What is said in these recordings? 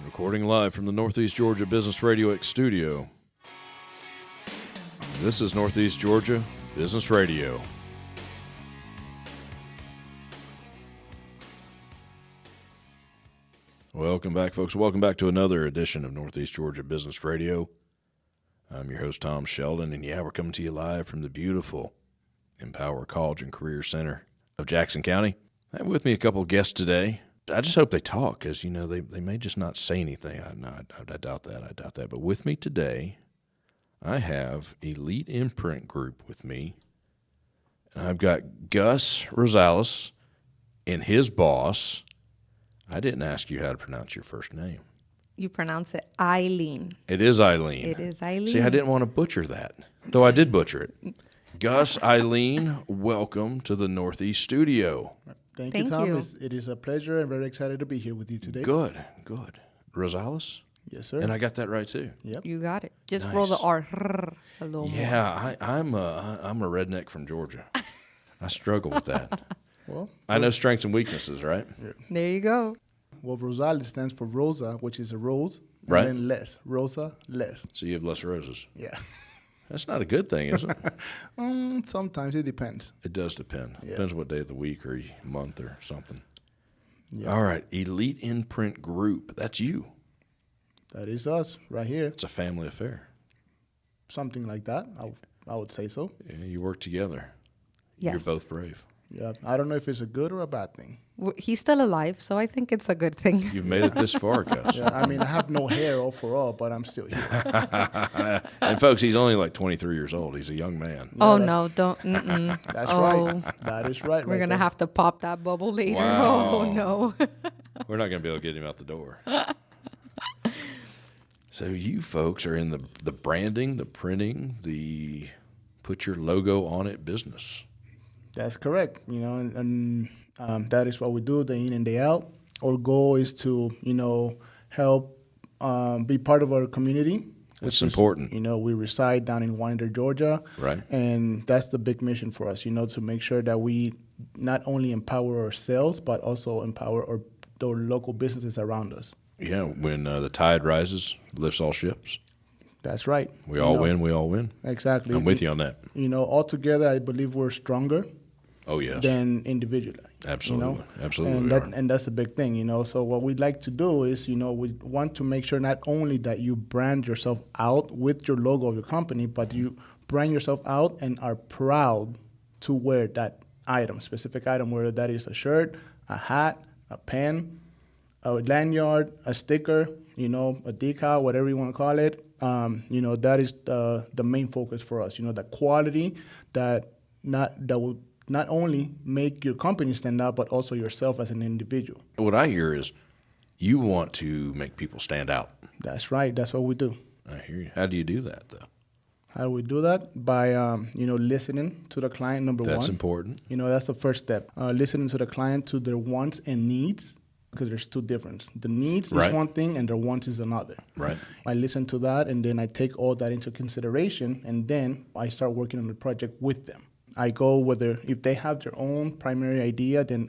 Recording live from the Northeast Georgia Business RadioX studio. This is Northeast Georgia Business Radio. Welcome back, folks. Welcome back to another edition of Northeast Georgia Business Radio. I'm your host, Tom Sheldon, and we're coming to you live from the beautiful Empower College and Career Center of Jackson County. I have with me a couple of guests today. I just hope they talk, because, they may just not say anything. I doubt that. But with me today, I have Elite Imprint Group with me. And I've got Gus Rosales and his boss. I didn't ask you how to pronounce your first name. You pronounce it Eillen. It is Eillen. It is Eillen. See, I didn't want to butcher that, though I did butcher it. Gus Eillen, welcome to the Northeast studio. Thank you, Tom. It is a pleasure. I'm very excited to be here with you today. Good. Rosales? Yes, sir. And I got that right, too. Yep. You got it. Just Nice. roll the R a little more. Yeah, I'm a redneck from Georgia. I struggle with that. Well, I know strengths and weaknesses, right? There you go. Well, Rosales stands for Rosa, which is a rose. And Right. then less. Rosa, less. So you have less roses. Yeah. That's not a good thing, is it? Sometimes it depends. It does depend. Yeah. Depends what day of the week or month or something. Yeah. All right, Elite Imprint Group. That's you. That is us right here. It's a family affair. Something like that. I would say so. Yeah, you work together. Yes. You're both brave. Yeah. I don't know if it's a good or a bad thing. He's still alive, so I think it's a good thing. You've made it this far, Gus. Yeah. I mean, I have no hair overall, but I'm still here. And folks, he's only like 23 years old. He's a young man. Oh, no, don't. Mm-mm. That's Oh. right. That is right. We're right going to there. have to pop that bubble later. Wow. Oh, no. We're not going to be able to get him out the door. So you folks are in the branding, the printing, the put your logo on it business. That's correct. And that is what we do day in and day out. Our goal is to, help be part of our community. That's important. We reside down in Winder, Georgia. Right. And that's the big mission for us, to make sure that we not only empower ourselves, but also empower the local businesses around us. Yeah, when the tide rises, lifts all ships. That's right. We all win. Exactly. I'm with you on that. All together, I believe we're stronger Oh, yes. than individually. Absolutely. Absolutely. And we are. and that's a big thing, So what we'd like to do is, we want to make sure not only that you brand yourself out with your logo of your company, but you brand yourself out and are proud to wear that item, specific item, whether that is a shirt, a hat, a pen, a lanyard, a sticker, a decal, whatever you want to call it. That is the main focus for us. The quality that will not only make your company stand out, but also yourself as an individual. What I hear is you want to make people stand out. That's right. That's what we do. I hear you. How do you do that, though? How do we do that? By, listening to the client, number one. That's important. That's the first step. Listening to the client, to their wants and needs, because there's two differences. The needs Right. is one thing and their wants is another. Right. I listen to that, and then I take all that into consideration, and then I start working on the project with them. I go if they have their own primary idea, then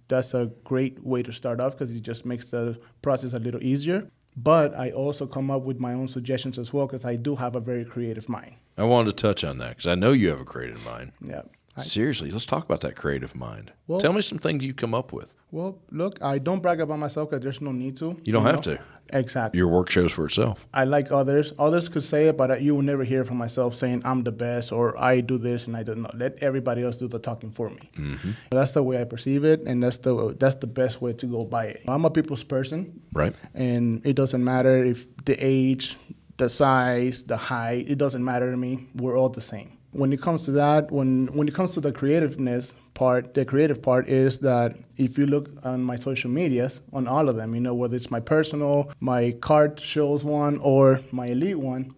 that's a great way to start off, because it just makes the process a little easier. But I also come up with my own suggestions as well, because I do have a very creative mind. I wanted to touch on that because I know you have a creative mind. Yeah. Seriously, let's talk about that creative mind. Well- Tell me some things you come up with. Well, look, I don't brag about myself because there's no need to. You don't have to. Exactly. Your work shows for itself. I like others. Others could say it, but you will never hear from myself saying I'm the best or I do this and I don't know. Let everybody else do the talking for me. Mm-hmm. That's the way I perceive it, and that's the best way to go by it. I'm a people's person, Right. and it doesn't matter if the age, the size, the height. It doesn't matter to me. We're all the same. When it comes to that, when it comes to the creativeness part, the creative part is that if you look on my social medias, on all of them, whether it's my personal, my card shows one, or my elite one,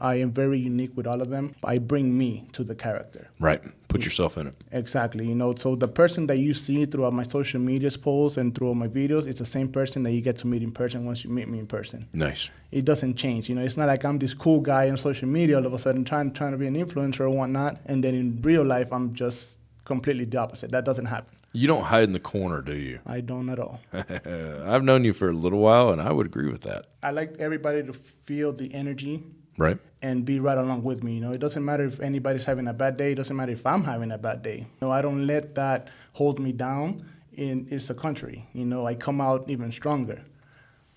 I am very unique with all of them. I bring me to the character. Right. Put yourself in it. Exactly. So the person that you see throughout my social medias posts and through my videos, it's the same person that you get to meet in person once you meet me in person. Nice. It doesn't change. It's not like I'm this cool guy on social media all of a sudden trying to be an influencer or whatnot, and then in real life I'm just completely the opposite. That doesn't happen. You don't hide in the corner, do you? I don't at all. I've known you for a little while, and I would agree with that. I like everybody to feel the energy Right. and be right along with me. It doesn't matter if anybody's having a bad day. It doesn't matter if I'm having a bad day. I don't let that hold me down. It's a country. I come out even stronger.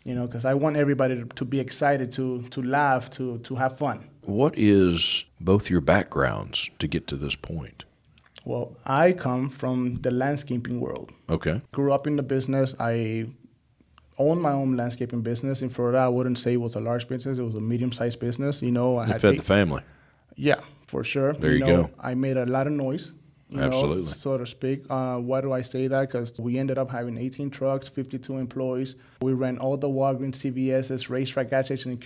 Because I want everybody to be excited, to laugh, to have fun. What is both your backgrounds to get to this point? Well, I come from the landscaping world. Okay. Grew up in the business. I owned my own landscaping business in Florida. I wouldn't say it was a large business. It was a medium-sized business. I had fed the family. Yeah, for sure. There you go. I made a lot of noise. Absolutely. So to speak. Why do I say that? Because we ended up having 18 trucks, 52 employees. We ran all the Walgreens, CVS's, racetrack gas stations, and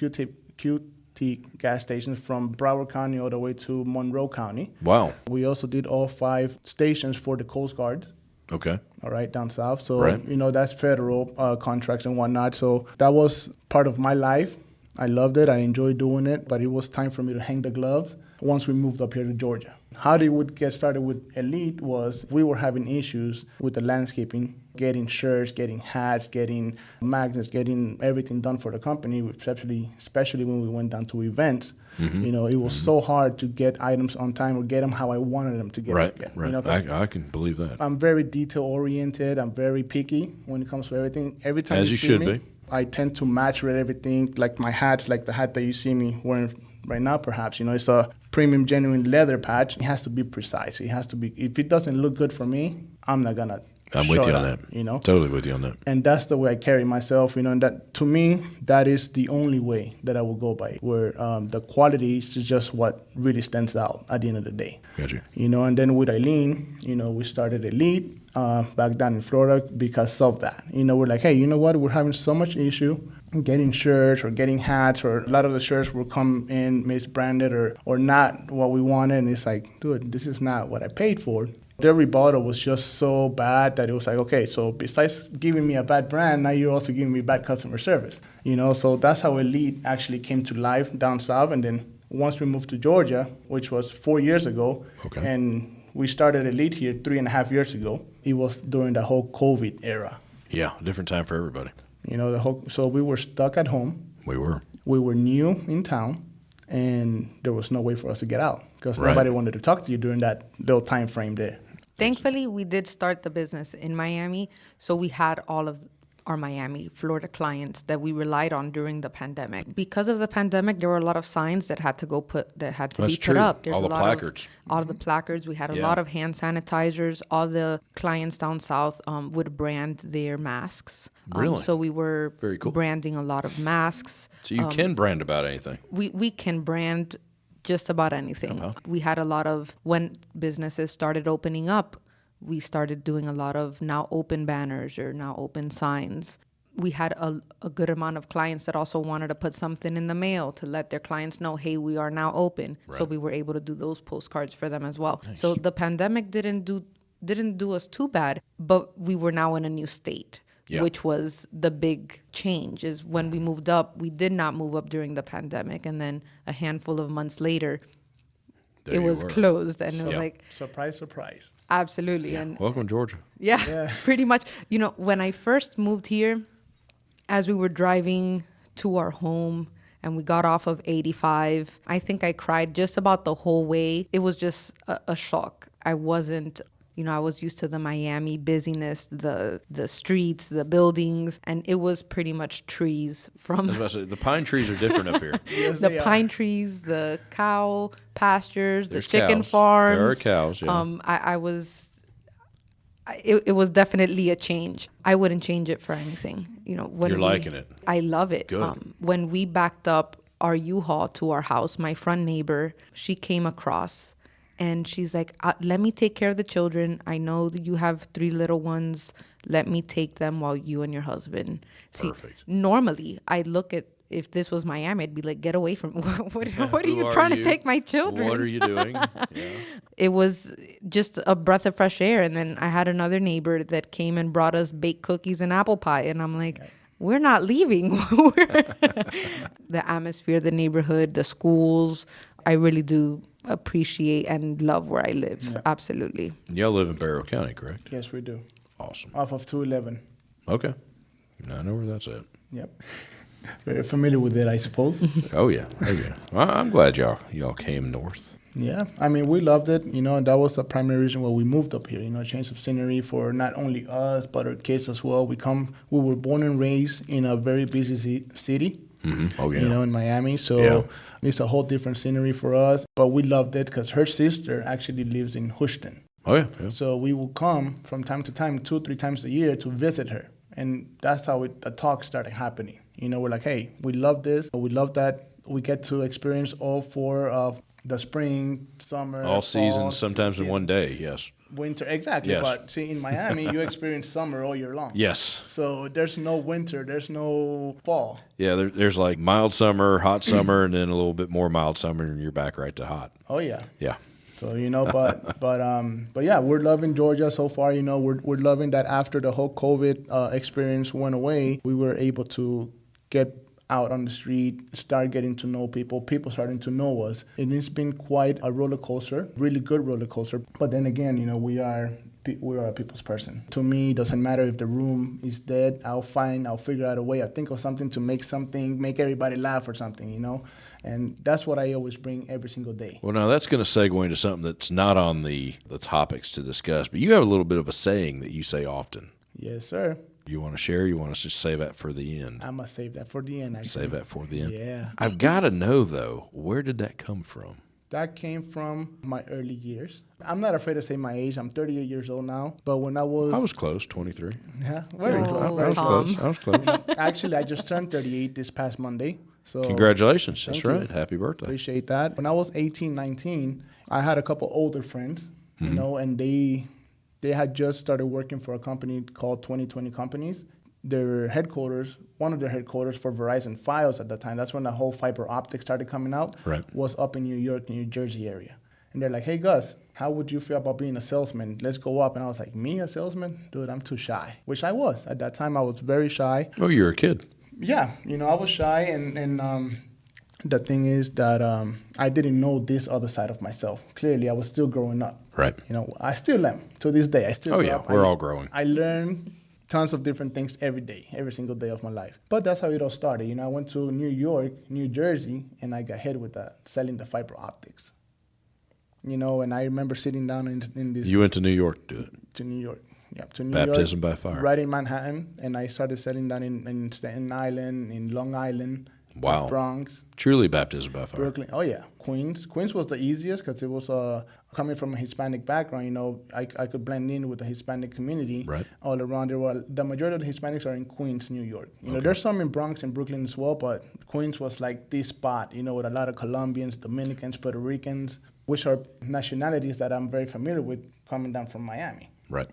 QT gas stations from Broward County all the way to Monroe County. Wow. We also did all 5 stations for the Coast Guard. Okay. All right, down south. So, right. That's federal contracts and whatnot. So that was part of my life. I loved it. I enjoyed doing it. But it was time for me to hang the glove once we moved up here to Georgia. How they would get started with Elite was we were having issues with the landscaping, getting shirts, getting hats, getting magnets, getting everything done for the company, especially when we went down to events. Mm-hmm. It was so hard to get items on time or get them how I wanted them to get. Right. I can believe that. I'm very detail-oriented. I'm very picky when it comes to everything. Every time As you you see should me, be. I tend to match with everything, like my hats, like the hat that you see me wearing right now, perhaps. It's a premium, genuine leather patch. It has to be precise. It has to be. If it doesn't look good for me, I'm not gonna. I'm with you on that. Totally with you on that. And that's the way I carry myself. And that to me, that is the only way that I will go by. Where the quality is just what really stands out at the end of the day. Gotcha. And then with Eileen, we started Elite back down in Florida because of that. We're like, hey, you know what? We're having so much issue getting shirts or getting hats, or a lot of the shirts will come in misbranded or not what we wanted. And it's like, dude, this is not what I paid for. Their rebuttal was just so bad that it was like, okay, so besides giving me a bad brand, now you're also giving me bad customer service. So that's how Elite actually came to life down south. And then once we moved to Georgia, which was 4 years ago, okay. And we started Elite here 3.5 years ago, it was during the whole COVID era. Yeah, different time for everybody. So we were stuck at home. We were. We were new in town, and there was no way for us to get out because nobody wanted to talk to you during that little time frame there. Thankfully, we did start the business in Miami, so we had all of our Miami, Florida clients that we relied on during the pandemic. Because of the pandemic, there were a lot of signs that had to be put up. There's all the placards. All the placards. We had a lot of hand sanitizers. All the clients down south would brand their masks. Really? So we were very cool. branding a lot of masks. So you can brand about anything. We can brand just about anything. Uh-huh. We had a lot of, when businesses started opening up, we started doing a lot of now open banners or now open signs. We had a good amount of clients that also wanted to put something in the mail to let their clients know, hey, we are now open. Right. So we were able to do those postcards for them as well. Nice. So the pandemic didn't do us too bad, but we were now in a new state. Yeah. Which was the big change, is when we moved up, we did not move up during the pandemic. And then a handful of months later, it was closed. And it was like... Surprise, surprise. Absolutely. Yeah. And welcome, Georgia. Yeah, pretty much. When I first moved here, as we were driving to our home and we got off of 85, I think I cried just about the whole way. It was just a shock. I wasn't... I was used to the Miami busyness, the streets, the buildings, and it was pretty much trees from... I was about to say, the pine trees are different up here. Yes, the pine trees, the cow pastures, There's the chicken cows. farms. There are cows, yeah. It was definitely a change. I wouldn't change it for anything. When You're liking it. I love it. Good. When we backed up our U-Haul to our house, my front neighbor, she came across. And she's like, let me take care of the children. I know that you have 3 little ones. Let me take them while you and your husband. See, perfect. Normally, I'd look at, if this was Miami, I'd be like, get away from me. What are you trying to take my children? What are you doing? Yeah. It was just a breath of fresh air. And then I had another neighbor that came and brought us baked cookies and apple pie. And I'm like, we're not leaving. The atmosphere, the neighborhood, the schools, I really do appreciate and love where I live. Yeah. Absolutely. Y'all live in Barrow County, correct? Yes, we do. Awesome. Off of 211. Okay. I know where that's at. Yep. Very familiar with it, I suppose. Oh, yeah. Oh, yeah. Well, I'm glad y'all came north. Yeah, I mean, we loved it, and that was the primary reason why we moved up here, change of scenery for not only us, but our kids as well. We were born and raised in a very busy city, Mm-hmm. Oh, yeah. in Miami, so it's a whole different scenery for us, but we loved it because her sister actually lives in Houston. Oh, yeah. So we will come from time to time, 2-3 times a year to visit her, and that's how the talk started happening. We're like, hey, we love this, we love that we get to experience all 4 of the spring, summer, all seasons, fall, sometimes in one day, yes. Winter, exactly. Yes. But see, in Miami, you experience summer all year long. Yes. So there's no winter, there's no fall. Yeah, there's like mild summer, hot summer, and then a little bit more mild summer, and you're back right to hot. Oh yeah. Yeah. So but yeah, we're loving Georgia so far. We're loving that after the whole COVID experience went away, we were able to get out on the street, start getting to know people starting to know us. And it's been quite a roller coaster, really good roller coaster. But then again, we are a people's person. To me, it doesn't matter if the room is dead. I'll figure out a way. I'll think of something to make everybody laugh or something, And that's what I always bring every single day. Well, now that's going to segue into something that's not on the topics to discuss, but you have a little bit of a saying that you say often. Yes, sir. You want to share? You want us to save that for the end? I'm going to save that for the end, actually. Save that for the end? Yeah. I've got to know, though, where did that come from? That came from my early years. I'm not afraid to say my age. I'm 38 years old now. But when I was close, 23. Yeah, very close. I was close. I was close. Actually, I just turned 38 this past Monday. So Congratulations. That's Thank right. you. Happy birthday. Appreciate that. When I was 18, 19, I had a couple older friends, and they had just started working for a company called 2020 Companies. One of their headquarters for Verizon Fios at the time, that's when the whole fiber optic started coming out, was up in New York, New Jersey area. And they're like, hey, Gus, how would you feel about being a salesman? Let's go up. And I was like, me, a salesman? Dude, I'm too shy, which I was. At that time, I was very shy. Oh, you were a kid. Yeah, I was shy, and the thing is that I didn't know this other side of myself. Clearly, I was still growing up. Right. I still am to this day. I still. Oh, yeah, we're all growing. I learn tons of different things every day, every single day of my life. But that's how it all started. I went to New York, New Jersey, and I got hit with that, selling the fiber optics. And I remember sitting down in this. You went to New York to do it. To New York. Yeah, to New Baptism York, by fire. Right in Manhattan, and I started selling down in Staten Island, in Long Island, Wow. Bronx, Truly baptism by fire. Brooklyn. Oh yeah, Queens. Queens was the easiest because it was coming from a Hispanic background. I could blend in with the Hispanic community all around there. The majority of the Hispanics are in Queens, New York. There's some in Bronx and Brooklyn as well, but Queens was like this spot. With a lot of Colombians, Dominicans, Puerto Ricans, which are nationalities that I'm very familiar with coming down from Miami. Right.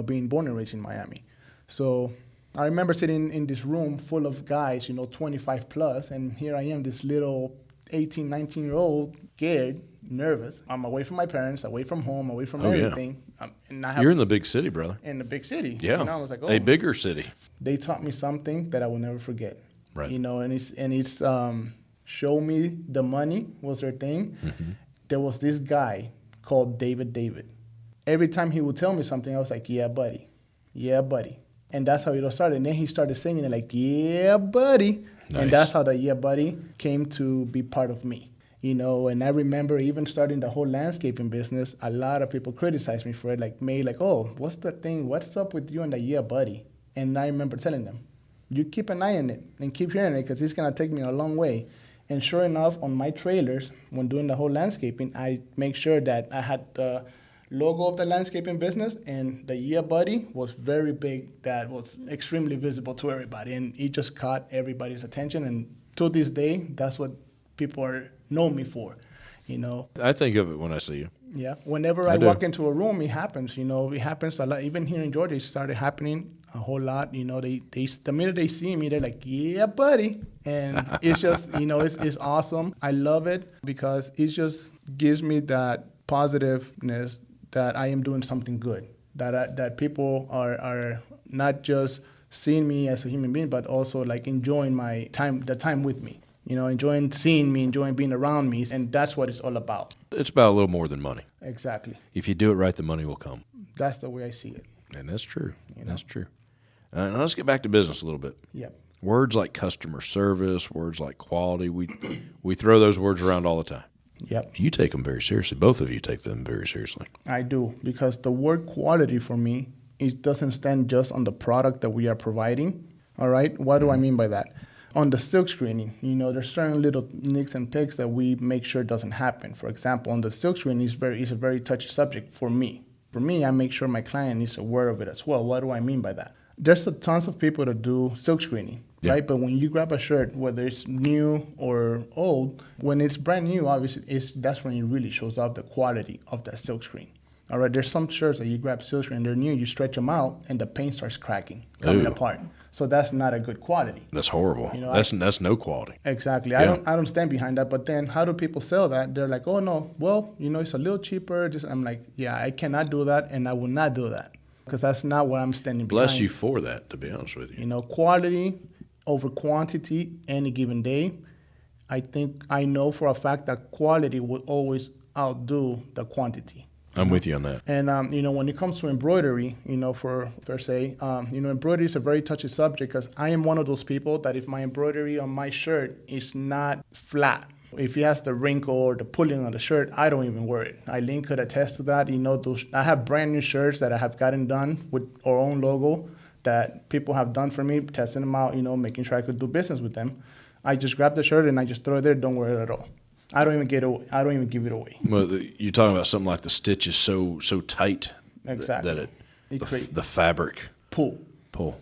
Being born and raised in Miami. So I remember sitting in this room full of guys, 25 plus, and here I am, this little 18, 19-year-old, scared, nervous. I'm away from my parents, away from home, away from everything. And You're in the big city, brother. In the big city. Yeah. I was like, a bigger city. They taught me something that I will never forget. Right. And it's show me the money was their thing. Mm-hmm. There was this guy called David. Every time he would tell me something, I was like, yeah, buddy. Yeah, buddy. And that's how it all started. And then he started singing it like, yeah, buddy. Nice. And that's how the yeah, buddy came to be part of me. And I remember even starting the whole landscaping business, a lot of people criticized me for it, oh, what's the thing? What's up with you and the yeah, buddy? And I remember telling them, you keep an eye on it and keep hearing it because it's going to take me a long way. And sure enough, on my trailers, when doing the whole landscaping, I make sure that I had the logo of the landscaping business, and the yeah buddy was very big. That was extremely visible to everybody, and it just caught everybody's attention. And to this day, that's what people know me for. I think of it when I see you. Yeah, whenever I walk into a room, it happens. It happens a lot. Even here in Georgia, it started happening a whole lot. They the minute they see me, they're like, yeah, buddy, and it's just it's awesome. I love it because it just gives me that positiveness that I am doing something good, that people are not just seeing me as a human being, but also enjoying the time with me. enjoying seeing me, enjoying being around me. And that's what it's all about. It's about a little more than money. Exactly. If you do it right, the money will come. That's the way I see it. And that's true. That's true. Now let's get back to business a little bit. Yep. Words like customer service, words like quality, we throw those words around all the time. Yep. You take them very seriously. Both of you take them very seriously. I do, because the word quality for me, it doesn't stand just on the product that we are providing. All right? What do I mean by that? On the silk screening, there's certain little nicks and picks that we make sure doesn't happen. For example, on the silk screening, it's a very touchy subject for me. For me, I make sure my client is aware of it as well. What do I mean by that? There's tons of people that do silk screening, right? But when you grab a shirt, whether it's new or old, when it's brand new, obviously, that's when it really shows off the quality of that silk screen. All right, there's some shirts that you grab silk screen, they're new, you stretch them out, and the paint starts cracking, coming apart. So that's not a good quality. That's horrible. That's no quality. Exactly. Yeah. I don't stand behind that. But then how do people sell that? They're like, oh, no, well, it's a little cheaper. I'm like, yeah, I cannot do that, and I will not do that, because that's not what I'm standing behind. Bless you for that, to be honest with you. Quality over quantity any given day. I know for a fact that quality will always outdo the quantity. I'm with you on that. And, when it comes to embroidery, per se, embroidery is a very touchy subject, because I am one of those people that if my embroidery on my shirt is not flat, if it has the wrinkle or the pulling on the shirt, I don't even wear it. Eileen could attest to that. I have brand new shirts that I have gotten done with our own logo that people have done for me, testing them out, making sure I could do business with them. I just grab the shirt and I just throw it there, don't wear it at all. I don't even give it away. Well, you're talking about something like the stitch is so tight exactly. that the fabric pull.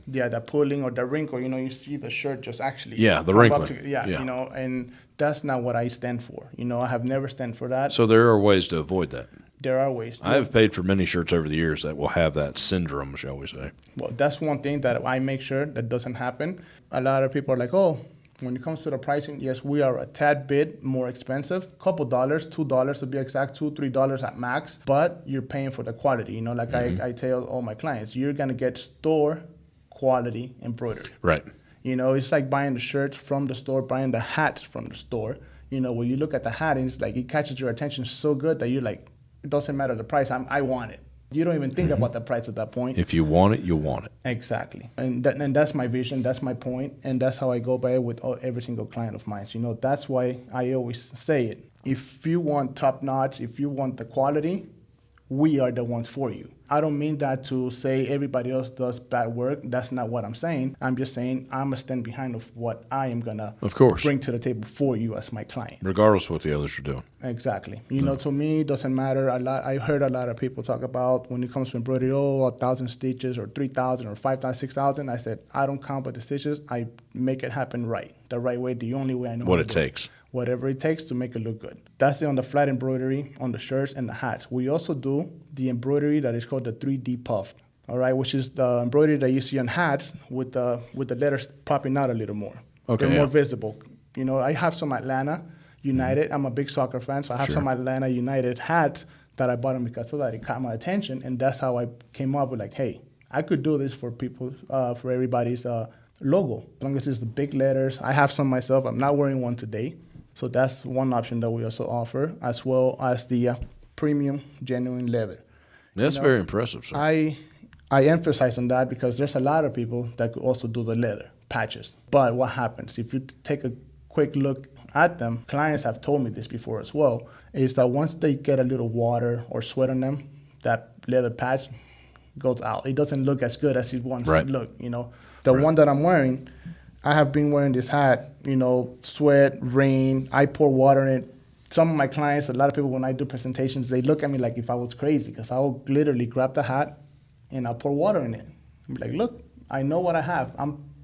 Yeah, the pulling or the wrinkle. You see the shirt just actually. Yeah, the wrinkle. And that's not what I stand for. I have never stand for that. So there are ways to avoid that. There are ways. I have paid for many shirts over the years that will have that syndrome, shall we say. Well, that's one thing that I make sure that doesn't happen. A lot of people are like, oh, when it comes to the pricing, yes, we are a tad bit more expensive, couple dollars, $2 to be exact, $2, $3 at max, but you're paying for the quality. I tell all my clients, you're going to get store quality embroidery. Right. It's like buying the shirts from the store, buying the hats from the store. When you look at the hat, and it's like it catches your attention so good that you're like, it doesn't matter the price, I want it. You don't even think about the price at that point. If you want it, you'll want it. Exactly. And that's my vision, that's my point, and that's how I go by it with every single client of mine. That's why I always say it. If you want top notch, if you want the quality, we are the ones for you. I don't mean that to say everybody else does bad work. That's not what I'm saying. I'm just saying I'm a stand behind of what I am going to bring to the table for you as my client. Regardless of what the others are doing. Exactly. To me, it doesn't matter. I heard a lot of people talk about when it comes to embroidery, 1,000 stitches or 3,000 or 5,000, 6,000. I said, I don't count by the stitches. I make it happen right. The right way, the only way I know what it takes. Whatever it takes to make it look good. That's on the flat embroidery, on the shirts and the hats. We also do the embroidery that is called the 3D puffed, all right, which is the embroidery that you see on hats with the letters popping out a little more. Okay, they're more visible. I have some Atlanta United. I'm a big soccer fan, so I have some Atlanta United hats that I bought them because of that. It caught my attention, and that's how I came up with, like, hey, I could do this for people, for everybody's logo, as long as it's the big letters. I have some myself. I'm not wearing one today. So that's one option that we also offer, as well as the premium genuine leather. That's very impressive, sir. I emphasize on that because there's a lot of people that could also do the leather patches. But what happens, if you take a quick look at them, clients have told me this before as well, is that once they get a little water or sweat on them, that leather patch goes out. It doesn't look as good as it once looked, The one that I'm wearing, I have been wearing this hat, sweat, rain, I pour water in it. Some of my clients, a lot of people, when I do presentations, they look at me like if I was crazy, because I'll literally grab the hat and I'll pour water in it. I'm like, look, I know what I have.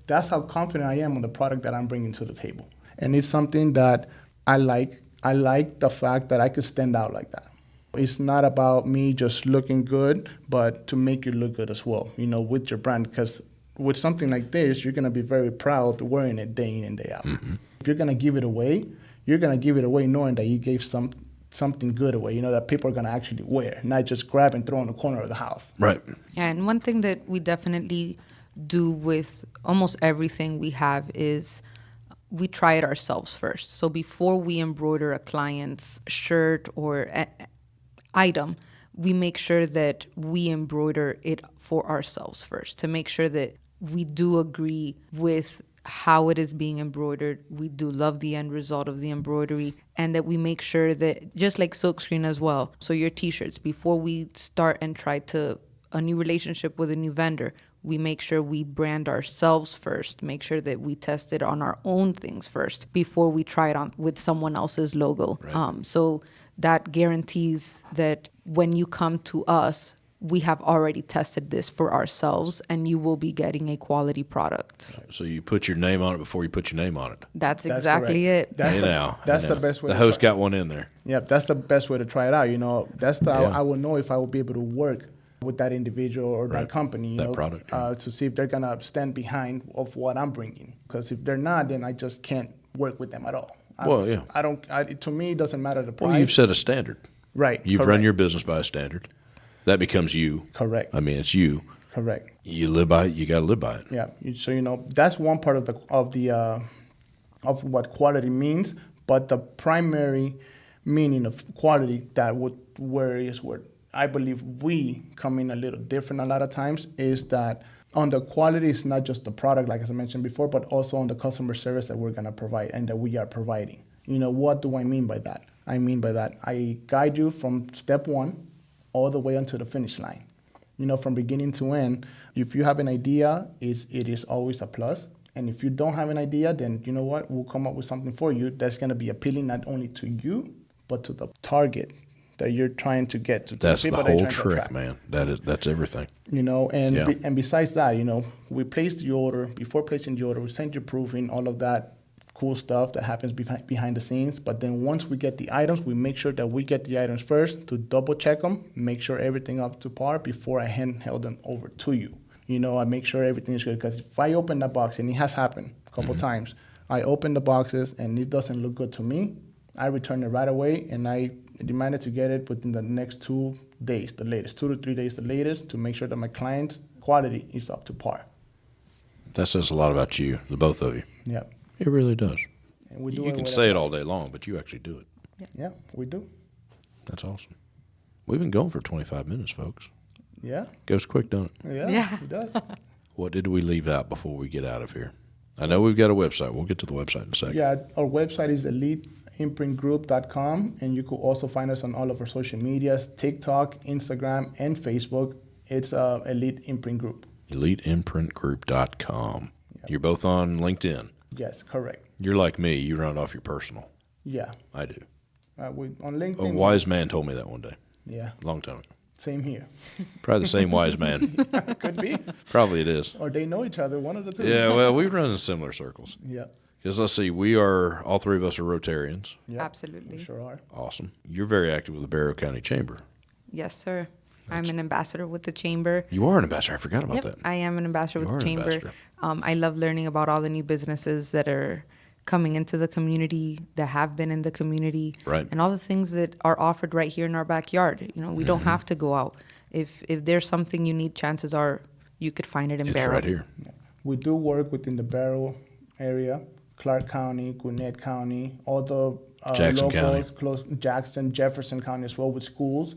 That's how confident I am on the product that I'm bringing to the table. And it's something that I like. I like the fact that I could stand out like that. It's not about me just looking good, but to make you look good as well, with your brand, because with something like this, you're going to be very proud wearing it day in and day out. Mm-hmm. If you're going to give it away, you're going to give it away knowing that you gave something good away, that people are going to actually wear, not just grab and throw in the corner of the house. Right. Yeah, and one thing that we definitely do with almost everything we have is we try it ourselves first. So before we embroider a client's shirt or item, we make sure that we embroider it for ourselves first to make sure that we do agree with how it is being embroidered. We do love the end result of the embroidery, and that we make sure that, just like silkscreen as well, so your t-shirts, before we start and try to a new relationship with a new vendor, we make sure we brand ourselves first, make sure that we test it on our own things first before we try it on with someone else's logo. Right. So that guarantees that when you come to us, we have already tested this for ourselves, and you will be getting a quality product. So you put your name on it before you put your name on it. That's exactly it. That's the best way. The host got one in there. Yeah, that's the best way to try it out. You know, that's the Yeah. I will know if I will be able to work with that individual or that company, That product, yeah. to see if they're gonna stand behind of what I'm bringing. Because if they're not, then I just can't work with them at all. To me, it doesn't matter the price. Well, you've set a standard. Right. You've correct. run your business by a standard. That becomes you. Correct. I mean, it's you. Correct. You live by it. You got to live by it. Yeah. So that's one part of what quality means. But the primary meaning of quality where I believe we come in a little different a lot of times is that on the quality, it's not just the product, like as I mentioned before, but also on the customer service that we're going to provide and that we are providing. What do I mean by that? I mean by that I guide you from step one all the way onto the finish line. From beginning to end. If you have an idea, it is always a plus. And if you don't have an idea, then you know what? We'll come up with something for you that's going to be appealing not only to you, but to the target that you're trying to get to. That's the whole trick, man. That's everything. And besides that, we place the order. Before placing the order, we send you proofing, all of that cool stuff that happens behind the scenes. But then once we get the items, we make sure that we get the items first to double check them, make sure everything up to par before I handheld them over to you. I make sure everything is good, because if I open that box, and it has happened a couple times, I open the boxes and it doesn't look good to me, I return it right away, and I demanded to get it within the next 2 days, the latest, 2 to 3 days, the latest, to make sure that my client's quality is up to par. That says a lot about you, the both of you. Yeah. It really does. And we do you can say it all day long, but you actually do it. Yeah, we do. That's awesome. We've been going for 25 minutes, folks. Yeah. Goes quick, don't it? Yeah. It does. What did we leave out before we get out of here? I know we've got a website. We'll get to the website in a second. Yeah, our website is eliteimprintgroup.com, and you could also find us on all of our social medias, TikTok, Instagram, and Facebook. It's Elite Imprint Group. EliteImprintGroup.com. Yep. You're both on LinkedIn. Yes, correct. You're like me. You run it off your personal. Yeah. I do. On LinkedIn. A wise man told me that one day. Yeah. A long time ago. Same here. Probably the same wise man. Could be. Probably it is. Or they know each other, one of the two. Yeah, well, we run in similar circles. Yeah. Because let's see, all three of us are Rotarians. Yeah. Absolutely. We sure are. Awesome. You're very active with the Barrow County Chamber. Yes, sir. I'm an ambassador with the chamber. You are an ambassador. I forgot about that. I am an ambassador with the chamber. Ambassador. I love learning about all the new businesses that are coming into the community, that have been in the community, right, and all the things that are offered right here in our backyard. We don't have to go out. If there's something you need, chances are you could find it in It's Barrow. right here. Yeah. We do work within the Barrow area, Clark County, Gwinnett County, all the Jackson locals, County. close Jackson, Jefferson County as well, with schools.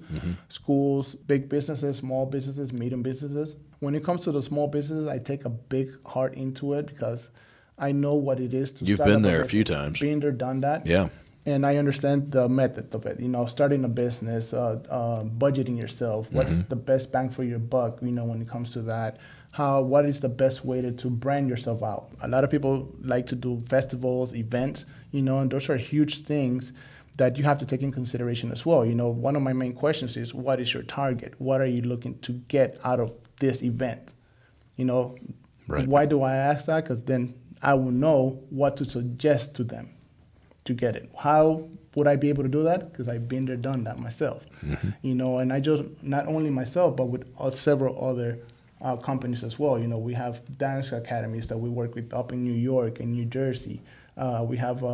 Schools, big businesses, small businesses, medium businesses. When it comes to the small businesses, I take a big heart into it, because I know what it is to You've start been up there a business. few times. Been there, done that. Yeah. And I understand the method of it. Starting a business, budgeting yourself. What's the best bang for your buck? When it comes to that, what is the best way to brand yourself out? A lot of people like to do festivals, events, and those are huge things that you have to take in consideration as well. One of my main questions is, what is your target? What are you looking to get out of this event? Right. Why do I ask that? Because then I will know what to suggest to them to get it. How would I be able to do that? Because I've been there, done that myself. And I just, not only myself, but with several other companies as well. We have dance academies that we work with up in New York and New Jersey. We have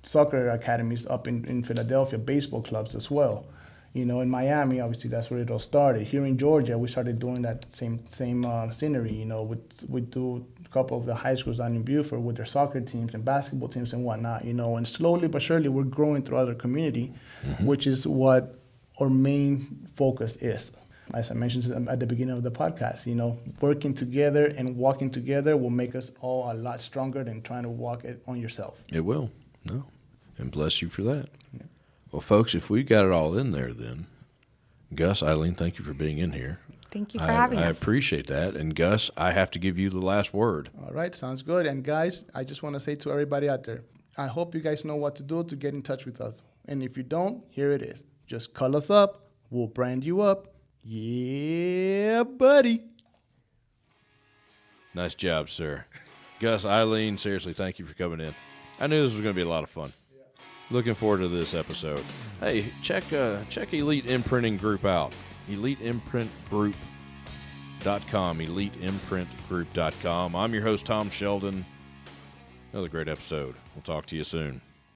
soccer academies up in Philadelphia, baseball clubs as well. In Miami, obviously, that's where it all started. Here in Georgia, we started doing that same scenery. We do couple of the high schools down in Beaufort with their soccer teams and basketball teams and whatnot, and slowly but surely we're growing throughout our community, which is what our main focus is. As I mentioned at the beginning of the podcast, working together and walking together will make us all a lot stronger than trying to walk it on yourself. It will. No. And bless you for that. Yeah. Well, folks, if we got it all in there then, Gus Eillen, thank you for being in here. Thank you for having us. I appreciate that. And Gus, I have to give you the last word. All right, sounds good. And guys, I just want to say to everybody out there, I hope you guys know what to do to get in touch with us. And if you don't, here it is. Just call us up. We'll brand you up. Yeah, buddy. Nice job, sir. Gus Eillen, seriously, thank you for coming in. I knew this was going to be a lot of fun. Yeah. Looking forward to this episode. Hey, check Elite Imprinting Group out. EliteImprintGroup.com. EliteImprintGroup.com. I'm your host, Tom Sheldon. Another great episode. We'll talk to you soon.